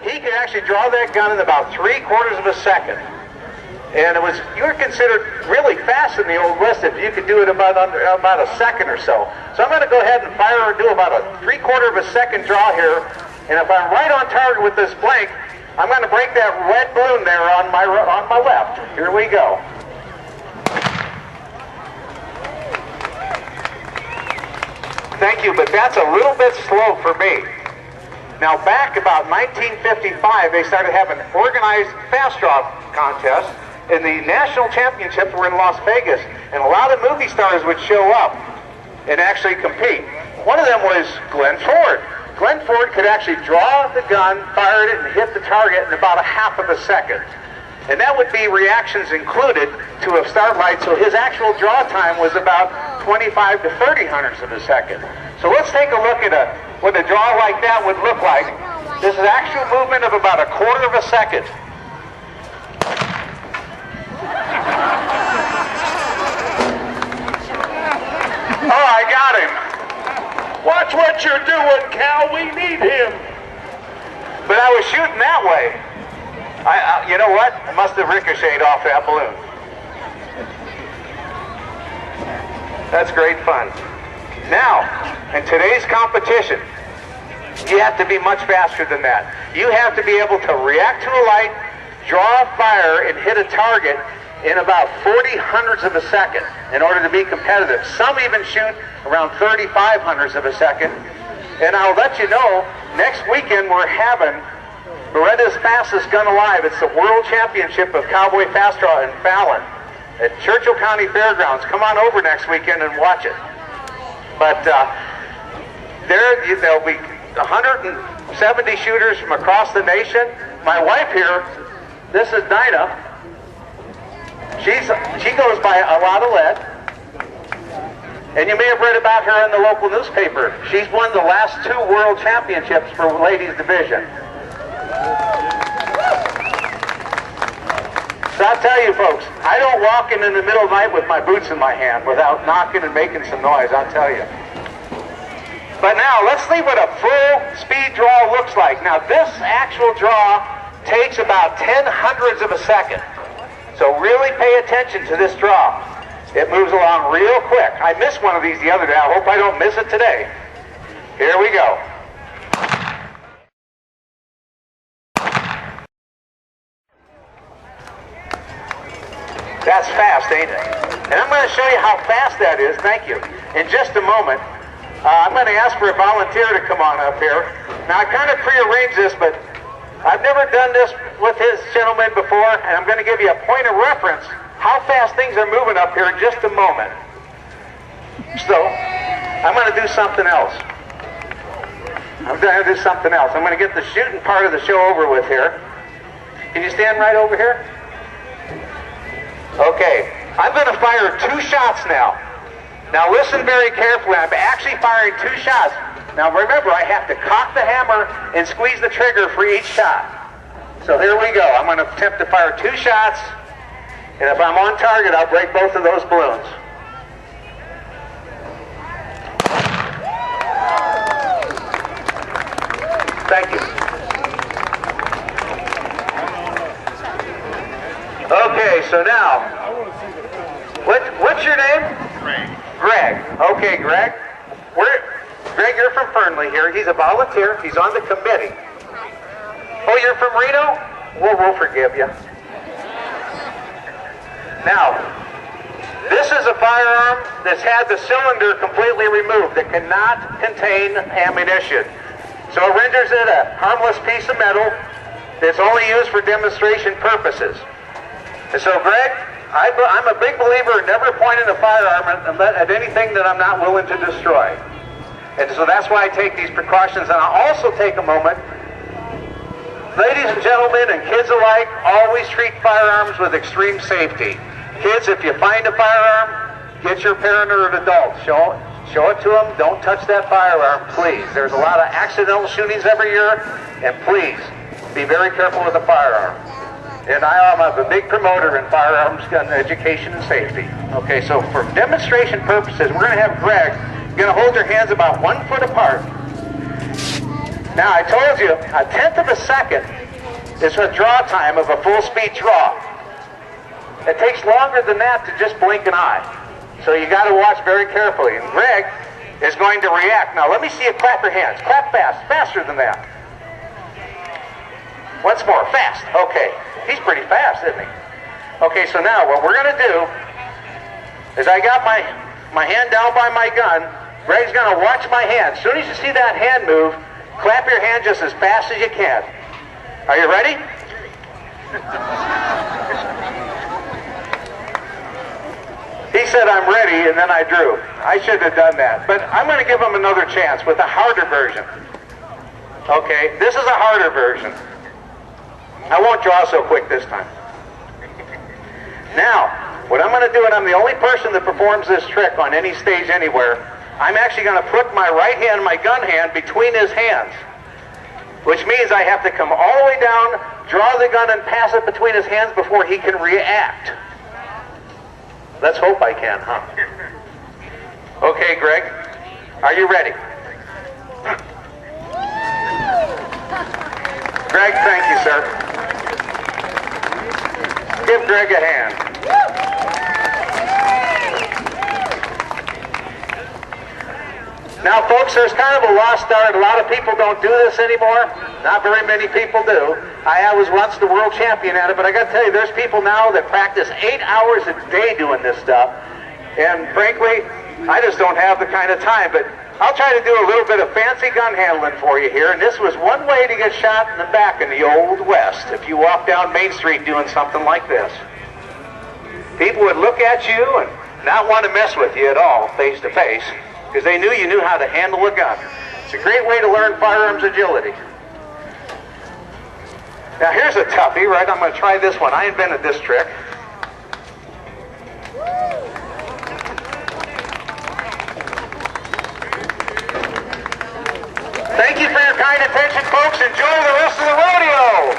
He could actually draw that gun in about 3/4 of a second. And you were considered really fast in the Old West if you could do it about a second or so. So I'm going to go ahead and fire and do about a 3/4 of a second draw here. And if I'm right on target with this blank, I'm going to break that red balloon there on my left. Here we go. Thank you, but that's a little bit slow for me. Now back about 1955, they started having organized fast draw contests, and the national championships were in Las Vegas, and a lot of movie stars would show up and actually compete. One of them was Glenn Ford. Glenn Ford could actually draw the gun, fire it, and hit the target in about 1/2 of a second. And that would be reactions included to a start light, so his actual draw time was about 25 to 30 hundredths of a second. So let's take a look at what a draw like that would look like. This is actual movement of about 1/4 of a second. Oh, I got him. Watch what you're doing, Cal. We need him. But I was shooting that way. You know what? I must have ricocheted off that balloon. That's great fun. Now, in today's competition, you have to be much faster than that. You have to be able to react to a light, draw fire, and hit a target in about 40 hundredths of a second in order to be competitive. Some even shoot around 35 hundredths of a second. And I'll let you know, next weekend we're having Beretta's Fastest Gun Alive. It's the World Championship of Cowboy Fast Draw in Fallon at Churchill County Fairgrounds. Come on over next weekend and watch it. But there'll be 170 shooters from across the nation. My wife here, this is Dinah. She goes by a lot of lead. And you may have read about her in the local newspaper. She's won the last 2 world championships for ladies division. So I'll tell you folks, I don't walk in the middle of the night with my boots in my hand without knocking and making some noise, I'll tell you. But now, let's see what a full speed draw looks like. Now this actual draw takes about 10 hundredths of a second. So really pay attention to this draw. It moves along real quick. I missed one of these the other day. I hope I don't miss it today. Here we go. That's fast, ain't it? And I'm going to show you how fast that is. Thank you. In just a moment, I'm going to ask for a volunteer to come on up here. Now, I kind of prearranged this, but I've never done this with this gentleman before, and I'm going to give you a point of reference how fast things are moving up here in just a moment. So, I'm going to do something else. I'm going to get the shooting part of the show over with here. Can you stand right over here? Okay, I'm going to fire 2 shots now. Now listen very carefully. I'm actually firing 2 shots. Now remember, I have to cock the hammer and squeeze the trigger for each shot. So here we go. I'm going to attempt to fire 2 shots, and if I'm on target, I'll break both of those balloons. Thank you. Okay, so now, what's your name? Greg. Greg. Okay, Greg. Greg, you're from Fernley here. He's a volunteer. He's on the committee. Oh, you're from Reno? We'll forgive you. Now, this is a firearm that's had the cylinder completely removed. It cannot contain ammunition. So it renders it a harmless piece of metal that's only used for demonstration purposes. And so, Greg, I'm a big believer in never pointing a firearm at anything that I'm not willing to destroy. And so that's why I take these precautions. And I'll also take a moment. Ladies and gentlemen and kids alike, always treat firearms with extreme safety. Kids, if you find a firearm, get your parent or an adult. Show it to them. Don't touch that firearm, please. There's a lot of accidental shootings every year, and please, be very careful with a firearm. And I am a big promoter in firearms gun education and safety. Okay, so for demonstration purposes, we're going to have Greg going to hold your hands about 1 foot apart. Now, I told you, a tenth of a second is the draw time of a full-speed draw. It takes longer than that to just blink an eye. So you got to watch very carefully. And Greg is going to react. Now, let me see you clap your hands. Clap fast, faster than that. Once more, fast. Okay, he's pretty fast, isn't he? Okay, so now what we're going to do is I got my hand down by my gun. Greg's going to watch my hand. As soon as you see that hand move, clap your hand just as fast as you can. Are you ready? He said, I'm ready, and then I drew. I should have done that. But I'm going to give him another chance with a harder version. Okay, this is a harder version. I won't draw so quick this time. Now, what I'm going to do, and I'm the only person that performs this trick on any stage anywhere, I'm actually going to put my right hand, my gun hand, between his hands. Which means I have to come all the way down, draw the gun, and pass it between his hands before he can react. Let's hope I can, huh? Okay, Greg, are you ready? Greg, thank you, sir. Give Greg a hand. Now, folks, there's kind of a lost art. A lot of people don't do this anymore. Not very many people do. I was once the world champion at it, but I got to tell you, there's people now that practice 8 hours a day doing this stuff. And frankly, I just don't have the kind of time. But I'll try to do a little bit of fancy gun handling for you here. And this was one way to get shot in the back in the Old West, if you walk down Main Street doing something like this. People would look at you and not want to mess with you at all, face to face, because they knew you knew how to handle a gun. It's a great way to learn firearms agility. Now here's a toughie, right? I'm going to try this one. I invented this trick. Thank you for your kind attention, folks. Enjoy the rest of the rodeo.